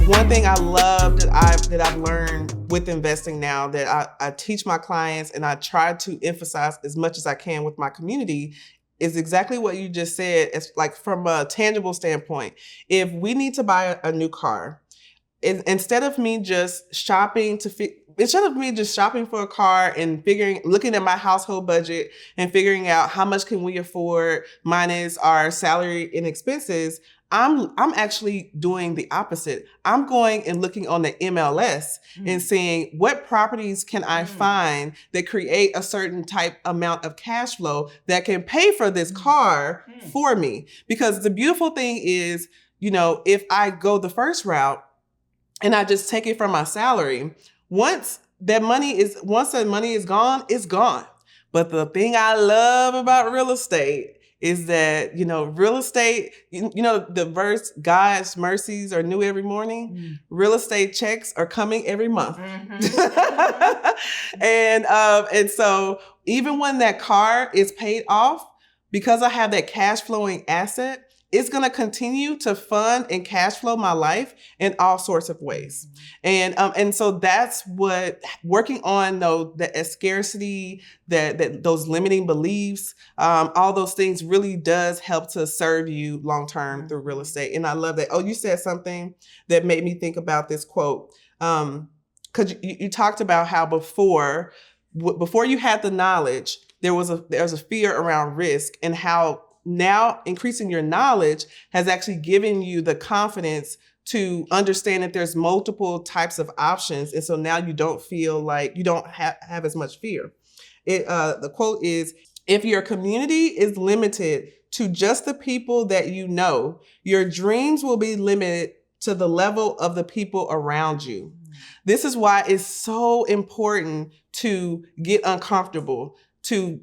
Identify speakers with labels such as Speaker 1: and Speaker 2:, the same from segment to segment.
Speaker 1: One thing I love that I've learned with investing now that I teach my clients and I try to emphasize as much as I can with my community is exactly what you just said. It's like from a tangible standpoint. If we need to buy a new car, instead of me just shopping for a car and looking at my household budget and figuring out how much can we afford minus our salary and expenses, I'm actually doing the opposite. I'm going and looking on the MLS and seeing what properties can I find that create a certain type amount of cash flow that can pay for this car for me. Because the beautiful thing is, if I go the first route and I just take it from my salary, once that money is gone, it's gone. But the thing I love about real estate is that, real estate, the verse, God's mercies are new every morning. Real estate checks are coming every month. And so even when that car is paid off, because I have that cash flowing asset, it's going to continue to fund and cash flow my life in all sorts of ways. And so that's what working on the scarcity, that those limiting beliefs, all those things really does help to serve you long term through real estate. And I love that. Oh, you said something that made me think about this quote. Because you talked about how before you had the knowledge, there was a fear around risk, and how now increasing your knowledge has actually given you the confidence to understand that there's multiple types of options. And so now you don't feel like you don't have as much fear. The quote is, if your community is limited to just the people that you know, your dreams will be limited to the level of the people around you. This is why it's so important to get uncomfortable so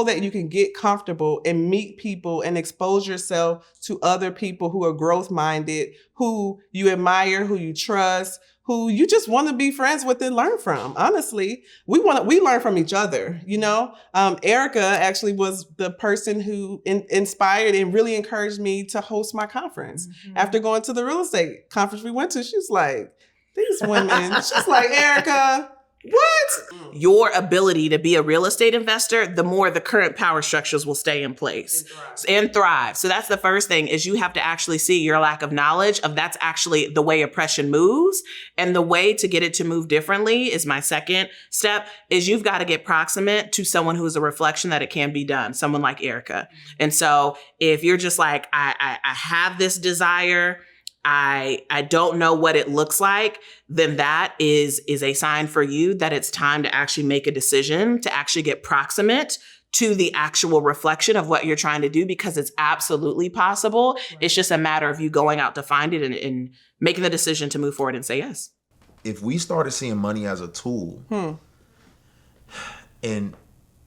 Speaker 1: that you can get comfortable and meet people and expose yourself to other people who are growth-minded, who you admire, who you trust, who you just want to be friends with and learn from. Honestly, we learn from each other, Erika actually was the person who inspired and really encouraged me to host my conference. After going to the real estate conference we went to, she's like, these women, she's like, Erika, what?
Speaker 2: Your ability to be a real estate investor, the more the current power structures will stay in place and thrive. So that's the first thing, is you have to actually see your lack of knowledge of that's actually the way oppression moves. And the way to get it to move differently is my second step, is you've got to get proximate to someone who's a reflection that it can be done, someone like Erika. And so if you're just like, I have this desire, I don't know what it looks like, then that is a sign for you that it's time to actually make a decision to actually get proximate to the actual reflection of what you're trying to do, because it's absolutely possible. Right. It's just a matter of you going out to find it and making the decision to move forward and say yes.
Speaker 3: If we started seeing money as a tool, and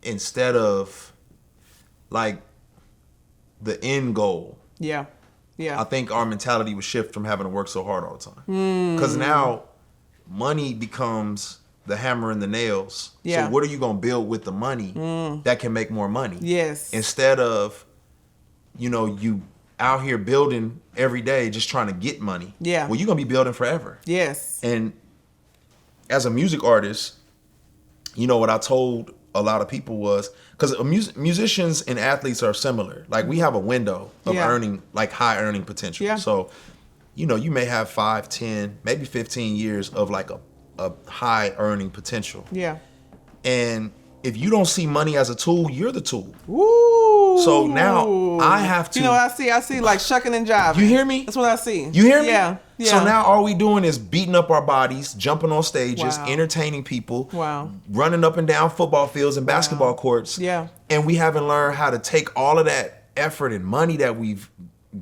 Speaker 3: instead of like the end goal, I think our mentality would shift from having to work so hard all the time. Because now money becomes the hammer and the nails. So what are you going to build with the money that can make more money? Yes. Instead of, you out here building every day just trying to get money. Yeah. Well, you're going to be building forever. Yes. And as a music artist, what I told a lot of people was, because musicians and athletes are similar. Like, we have a window of earning, like high earning potential. Yeah. So, you may have 5, 10, maybe 15 years of like a high earning potential. Yeah. And if you don't see money as a tool, you're the tool. Woo. So now I have to.
Speaker 1: I see like shucking and jiving.
Speaker 3: You hear me?
Speaker 1: That's what I see.
Speaker 3: You hear me?
Speaker 1: Yeah.
Speaker 3: So now all we doing is beating up our bodies, jumping on stages, entertaining people, running up and down football fields and basketball courts. Yeah. And we haven't learned how to take all of that effort and money that we've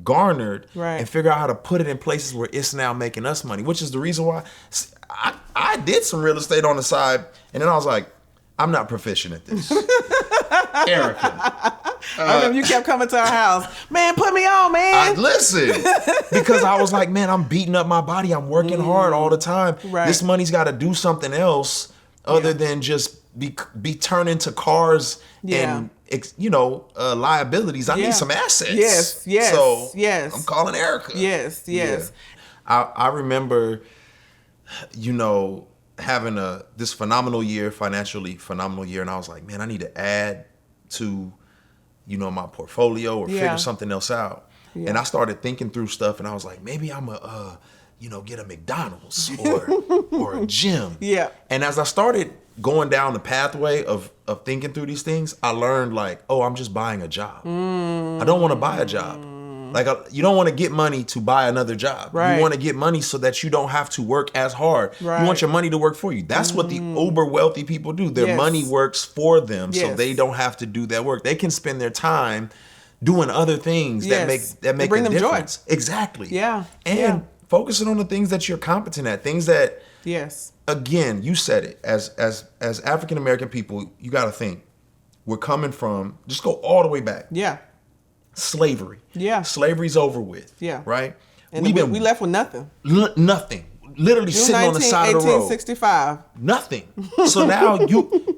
Speaker 3: garnered and figure out how to put it in places where it's now making us money, which is the reason why I did some real estate on the side, and then I was like, I'm not proficient at this. Erika.
Speaker 1: I remember you kept coming to our house. Man, put me on, man.
Speaker 3: Listen, because I was like, man, I'm beating up my body. I'm working hard all the time. Right. This money's got to do something else other than just be turned into cars and liabilities. I need some assets.
Speaker 1: Yes.
Speaker 3: So I'm calling Erika.
Speaker 1: Yes.
Speaker 3: I remember, having this financially phenomenal year, and I was like, man, I need to add to, my portfolio or figure something else out. Yeah. And I started thinking through stuff, and I was like, maybe I'm get a McDonald's or a gym. Yeah. And as I started going down the pathway of thinking through these things, I learned I'm just buying a job. I don't want to buy a job. You don't want to get money to buy another job. Right. You want to get money so that you don't have to work as hard. Right. You want your money to work for you. That's what the uber wealthy people do. Their money works for them, so they don't have to do that work. They can spend their time doing other things that make
Speaker 1: bring
Speaker 3: a
Speaker 1: them
Speaker 3: difference.
Speaker 1: Joy.
Speaker 3: Exactly.
Speaker 1: Yeah.
Speaker 3: And focusing on the things that you're competent at, things that again, you said it, as African American people, you got to think we're coming from, just go all the way back. Yeah. Slavery. Yeah. Slavery's over with. Yeah. Right?
Speaker 1: And we left with nothing.
Speaker 3: Nothing. Literally
Speaker 1: June
Speaker 3: sitting
Speaker 1: 19,
Speaker 3: on the side of the road.
Speaker 1: 1865.
Speaker 3: Nothing. So now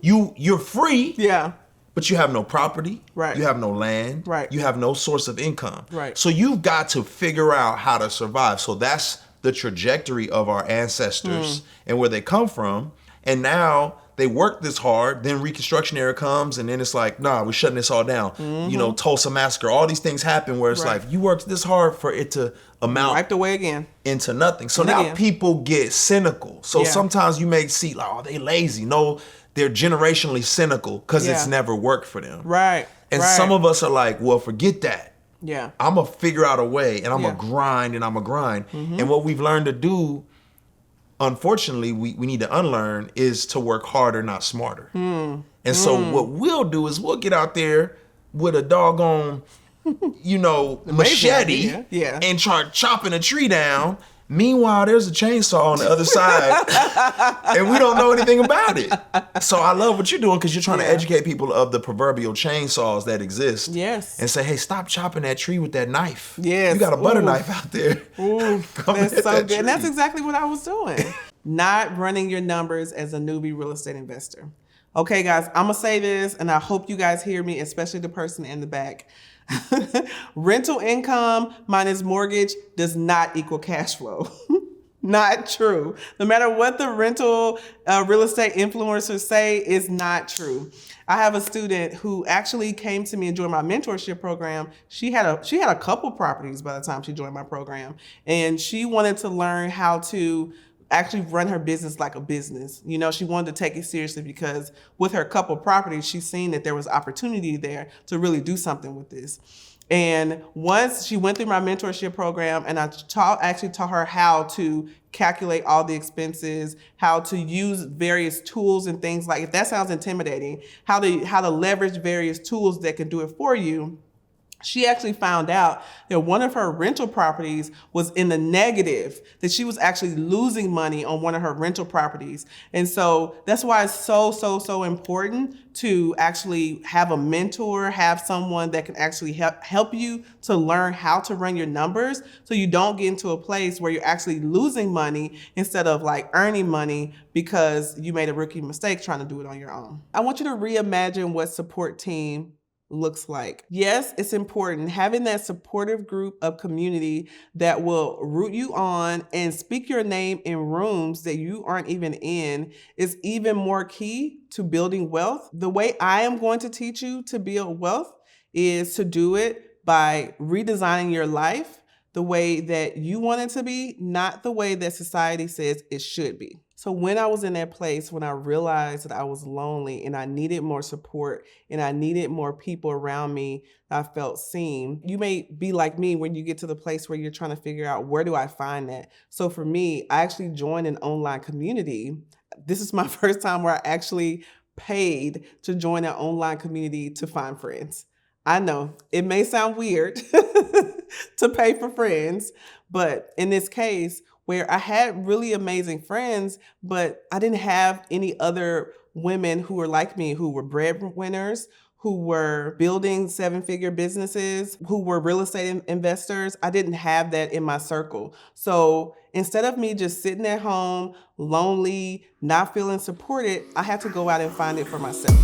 Speaker 3: you're free.
Speaker 1: Yeah.
Speaker 3: But you have no property.
Speaker 1: Right.
Speaker 3: You have no land.
Speaker 1: Right.
Speaker 3: You have no source of income.
Speaker 1: Right.
Speaker 3: So you've got to figure out how to survive. So that's the trajectory of our ancestors and where they come from. And now they work this hard, then Reconstruction era comes, and then it's like, nah, we're shutting this all down. Mm-hmm. Tulsa Massacre, all these things happen where it's like, you worked this hard for it to amount
Speaker 1: wiped away again
Speaker 3: into nothing. So now people get cynical. So sometimes you may see, they lazy. No, they're generationally cynical because it's never worked for them.
Speaker 1: Right.
Speaker 3: And some of us are like, well, forget that.
Speaker 1: Yeah.
Speaker 3: I'm going to figure out a way, and I'm going to grind, and I'm going to grind. Mm-hmm. And what we've learned to do, unfortunately, we need to unlearn is to work harder, not smarter. And so what we'll do is we'll get out there with a doggone, machete and start chopping a tree down. Meanwhile, there's a chainsaw on the other side and we don't know anything about it. So I love what you're doing because you're trying to educate people of the proverbial chainsaws that exist.
Speaker 1: Yes.
Speaker 3: And say, hey, stop chopping that tree with that knife.
Speaker 1: Yes.
Speaker 3: You got a butter knife out there.
Speaker 1: Ooh, that's so good. And that's exactly what I was doing. Not running your numbers as a newbie real estate investor. Okay, guys, I'm going to say this, and I hope you guys hear me, especially the person in the back. Rental income minus mortgage does not equal cash flow. Not true. No matter what the rental real estate influencers say, is not true. I have a student who actually came to me and joined my mentorship program. She had a couple properties by the time she joined my program, and she wanted to learn how to actually run her business like a business. She wanted to take it seriously because with her couple properties, she's seen that there was opportunity there to really do something with this. And once she went through my mentorship program, and I actually taught her how to calculate all the expenses, how to use various tools and things like, if that sounds intimidating, how to leverage various tools that can do it for you. She actually found out that one of her rental properties was in the negative, that she was actually losing money on one of her rental properties. And so that's why it's so important to actually have a mentor, have someone that can actually help you to learn how to run your numbers so you don't get into a place where you're actually losing money instead of earning money because you made a rookie mistake trying to do it on your own. I want you to reimagine what support team looks like. Yes, it's important. Having that supportive group of community that will root you on and speak your name in rooms that you aren't even in is even more key to building wealth. The way I am going to teach you to build wealth is to do it by redesigning your life the way that you want it to be, not the way that society says it should be. So when I was in that place, when I realized that I was lonely and I needed more support and I needed more people around me that I felt seen, you may be like me when you get to the place where you're trying to figure out, where do I find that? So for me, I actually joined an online community. This is my first time where I actually paid to join an online community to find friends. I know it may sound weird to pay for friends, but in this case, where I had really amazing friends, but I didn't have any other women who were like me, who were breadwinners, who were building 7-figure businesses, who were real estate investors. I didn't have that in my circle. So instead of me just sitting at home, lonely, not feeling supported, I had to go out and find it for myself.